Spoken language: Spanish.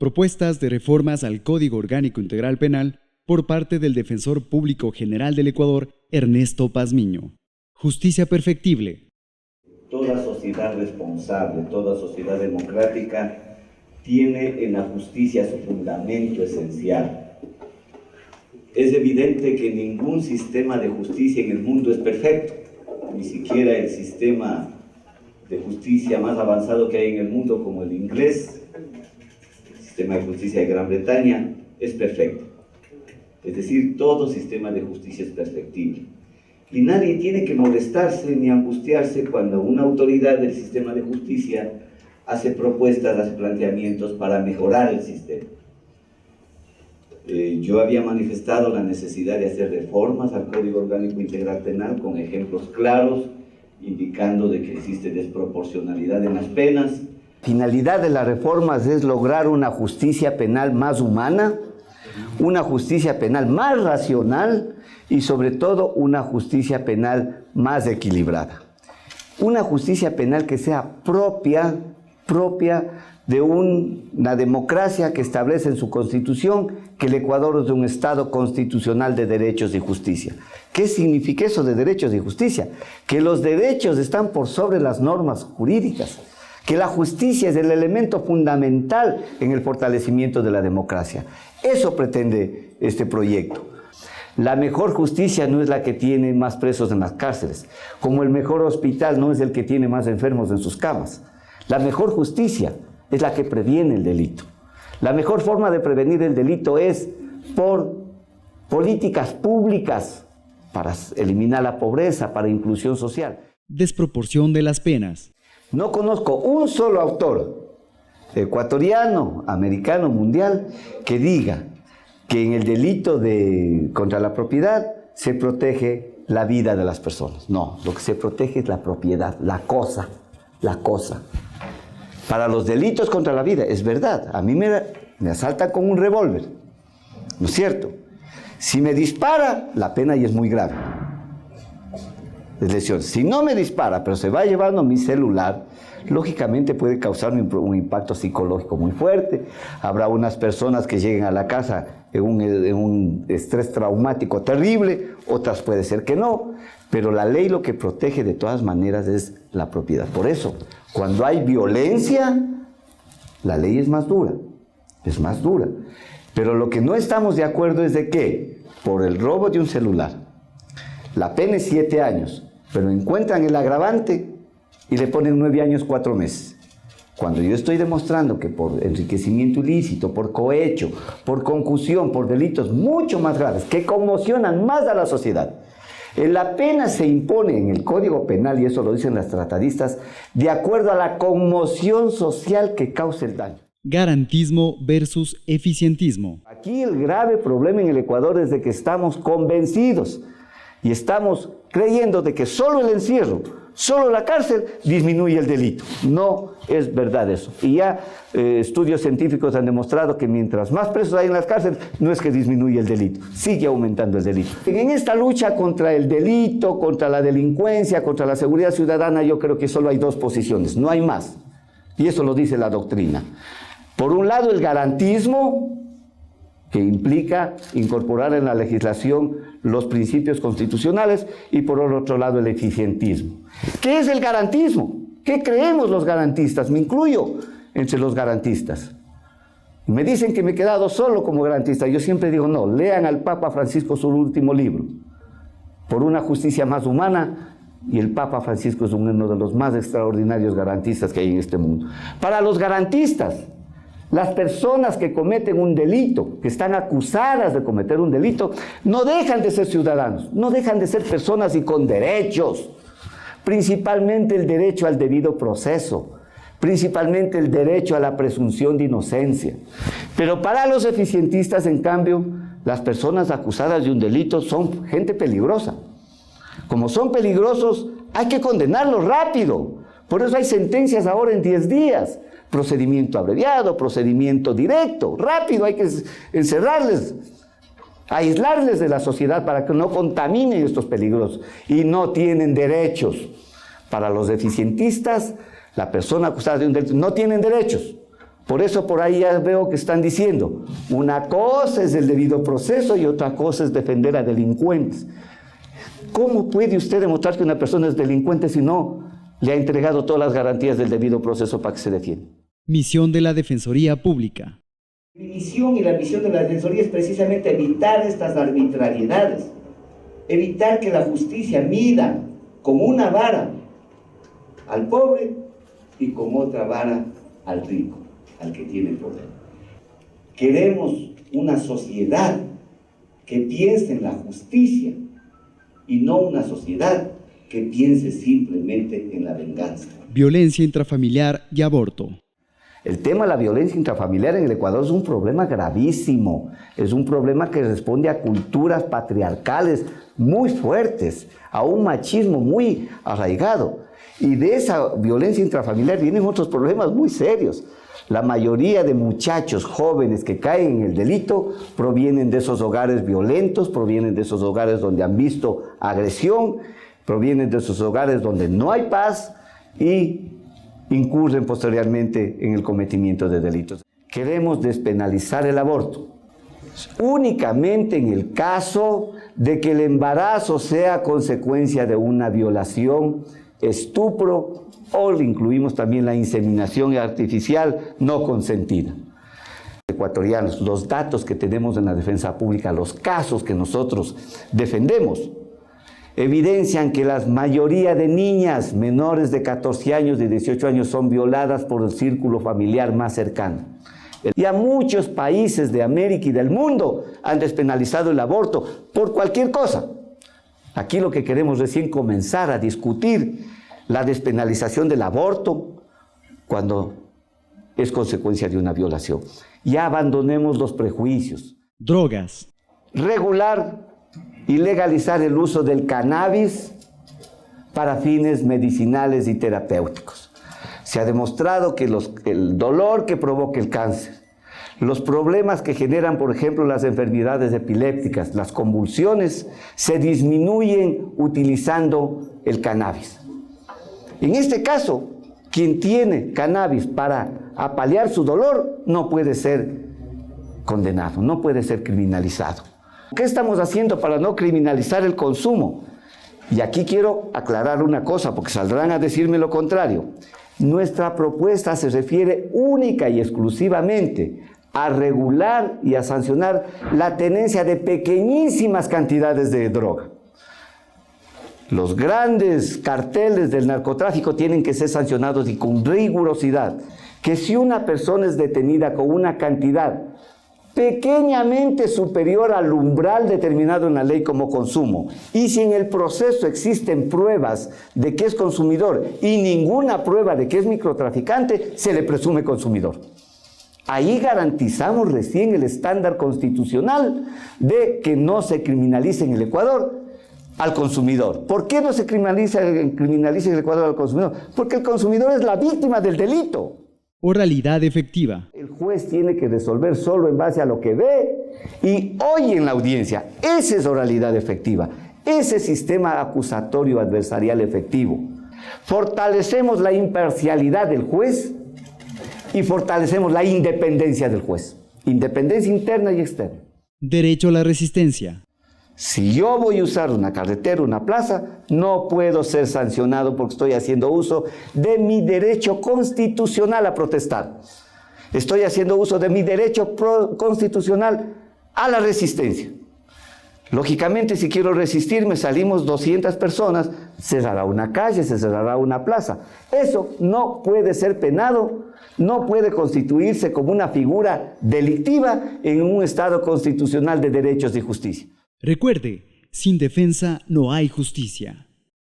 Propuestas de reformas al Código Orgánico Integral Penal por parte del Defensor Público General del Ecuador, Ernesto Pazmiño. Justicia perfectible. Toda sociedad responsable, toda sociedad democrática tiene en la justicia su fundamento esencial. Es evidente que ningún sistema de justicia en el mundo es perfecto, ni siquiera el sistema de justicia más avanzado que hay en el mundo, como el inglés, el sistema de justicia de Gran Bretaña, es perfecto. Es decir, todo sistema de justicia es perfectible. Y nadie tiene que molestarse ni angustiarse cuando una autoridad del sistema de justicia hace propuestas, hace planteamientos para mejorar el sistema. Yo había manifestado la necesidad de hacer reformas al Código Orgánico Integral Penal con ejemplos claros, indicando de que existe desproporcionalidad en las penas. La finalidad de las reformas es lograr una justicia penal más humana, una justicia penal más racional y sobre todo una justicia penal más equilibrada. Una justicia penal que sea propia de una democracia que establece en su constitución que el Ecuador es un Estado constitucional de derechos y justicia. ¿Qué significa eso de derechos y justicia? Que los derechos están por sobre las normas jurídicas, que la justicia es el elemento fundamental en el fortalecimiento de la democracia. Eso pretende este proyecto. La mejor justicia no es la que tiene más presos en las cárceles, como el mejor hospital no es el que tiene más enfermos en sus camas. La mejor justicia es la que previene el delito. La mejor forma de prevenir el delito es por políticas públicas para eliminar la pobreza, para inclusión social. Desproporción de las penas. No conozco un solo autor ecuatoriano, americano, mundial, que diga que en el delito contra la propiedad se protege la vida de las personas. No, lo que se protege es la propiedad, la cosa. Para los delitos contra la vida, es verdad, a mí me asaltan con un revólver, ¿no es cierto? Si me dispara, la pena ya es muy grave. Es lesión. Si no me dispara, pero se va llevando mi celular, lógicamente puede causar un impacto psicológico muy fuerte. Habrá unas personas que lleguen a la casa en un estrés traumático terrible, otras puede ser que no, pero la ley lo que protege de todas maneras es la propiedad. Por eso, cuando hay violencia, la ley es más dura. Pero lo que no estamos de acuerdo es de que, por el robo de un celular, la pena es 7 años, pero encuentran el agravante y le ponen 9 años 4 meses. Cuando yo estoy demostrando que por enriquecimiento ilícito, por cohecho, por concusión, por delitos mucho más graves, que conmocionan más a la sociedad, la pena se impone en el Código Penal, y eso lo dicen las tratadistas, de acuerdo a la conmoción social que causa el daño. Garantismo versus eficientismo. Aquí el grave problema en el Ecuador es de que estamos convencidos y estamos creyendo de que solo el encierro, solo la cárcel disminuye el delito. No es verdad eso. Y ya estudios científicos han demostrado que mientras más presos hay en las cárceles, no es que disminuye el delito, sigue aumentando el delito. En esta lucha contra el delito, contra la delincuencia, contra la seguridad ciudadana, yo creo que solo hay 2 posiciones, no hay más. Y eso lo dice la doctrina. Por un lado, el garantismo, que implica incorporar en la legislación los principios constitucionales, y por el otro lado el eficientismo. ¿Qué es el garantismo? ¿Qué creemos los garantistas? Me incluyo entre los garantistas. Me dicen que me he quedado solo como garantista. Yo siempre digo, no, lean al Papa Francisco su último libro, Por una justicia más humana, y el Papa Francisco es uno de los más extraordinarios garantistas que hay en este mundo. Para los garantistas, las personas que cometen un delito, que están acusadas de cometer un delito, no dejan de ser ciudadanos, no dejan de ser personas y con derechos, principalmente el derecho al debido proceso, principalmente el derecho a la presunción de inocencia. Pero para los eficientistas, en cambio, las personas acusadas de un delito son gente peligrosa. Como son peligrosos, hay que condenarlos rápido. Por eso hay sentencias ahora en 10 días. Procedimiento abreviado, procedimiento directo, rápido, hay que encerrarles, aislarles de la sociedad para que no contaminen estos peligros y no tienen derechos. Para los eficientistas, la persona acusada de un delito no tienen derechos, Por eso por ahí ya veo que están diciendo, una cosa es el debido proceso y otra cosa es defender a delincuentes. ¿Cómo puede usted demostrar que una persona es delincuente si no le ha entregado todas las garantías del debido proceso para que se defienda? Misión de la Defensoría Pública. Mi misión y la misión de la Defensoría es precisamente evitar estas arbitrariedades, evitar que la justicia mida con una vara al pobre y con otra vara al rico, al que tiene poder. Queremos una sociedad que piense en la justicia y no una sociedad que piense simplemente en la venganza. Violencia intrafamiliar y aborto. El tema de la violencia intrafamiliar en el Ecuador es un problema gravísimo, es un problema que responde a culturas patriarcales muy fuertes, a un machismo muy arraigado. Y de esa violencia intrafamiliar vienen otros problemas muy serios. La mayoría de muchachos jóvenes que caen en el delito provienen de esos hogares violentos, provienen de esos hogares donde han visto agresión, provienen de esos hogares donde no hay paz y incurren posteriormente en el cometimiento de delitos. Queremos despenalizar el aborto únicamente en el caso de que el embarazo sea consecuencia de una violación, estupro, o incluimos también la inseminación artificial no consentida. Ecuatorianos, los datos que tenemos en la defensa pública, los casos que nosotros defendemos, evidencian que la mayoría de niñas menores de 14 años, de 18 años, son violadas por el círculo familiar más cercano. Ya muchos países de América y del mundo han despenalizado el aborto por cualquier cosa. Aquí lo que queremos recién comenzar a discutir la despenalización del aborto cuando es consecuencia de una violación. Ya abandonemos los prejuicios. Drogas. Regular y legalizar el uso del cannabis para fines medicinales y terapéuticos. Se ha demostrado que el dolor que provoca el cáncer, los problemas que generan, por ejemplo, las enfermedades epilépticas, las convulsiones, se disminuyen utilizando el cannabis. En este caso, quien tiene cannabis para apalear su dolor no puede ser condenado, no puede ser criminalizado. ¿Qué estamos haciendo para no criminalizar el consumo? Y aquí quiero aclarar una cosa, porque saldrán a decirme lo contrario. Nuestra propuesta se refiere única y exclusivamente a regular y a sancionar la tenencia de pequeñísimas cantidades de droga. Los grandes carteles del narcotráfico tienen que ser sancionados y con rigurosidad. Que si una persona es detenida con una cantidad pequeñamente superior al umbral determinado en la ley como consumo, y si en el proceso existen pruebas de que es consumidor y ninguna prueba de que es microtraficante, se le presume consumidor. Ahí garantizamos recién el estándar constitucional de que no se criminalice en el Ecuador al consumidor. ¿Por qué no se criminaliza en el Ecuador al consumidor? Porque el consumidor es la víctima del delito. Oralidad efectiva. El juez tiene que resolver solo en base a lo que ve y oye en la audiencia. Esa es oralidad efectiva. Ese sistema acusatorio adversarial efectivo. Fortalecemos la imparcialidad del juez y fortalecemos la independencia del juez. Independencia interna y externa. Derecho a la resistencia. Si yo voy a usar una carretera, una plaza, no puedo ser sancionado porque estoy haciendo uso de mi derecho constitucional a protestar. Estoy haciendo uso de mi derecho constitucional a la resistencia. Lógicamente, si quiero resistirme, salimos 200 personas, cerrará una calle, se cerrará una plaza. Eso no puede ser penado, no puede constituirse como una figura delictiva en un Estado constitucional de derechos y justicia. Recuerde, sin defensa no hay justicia.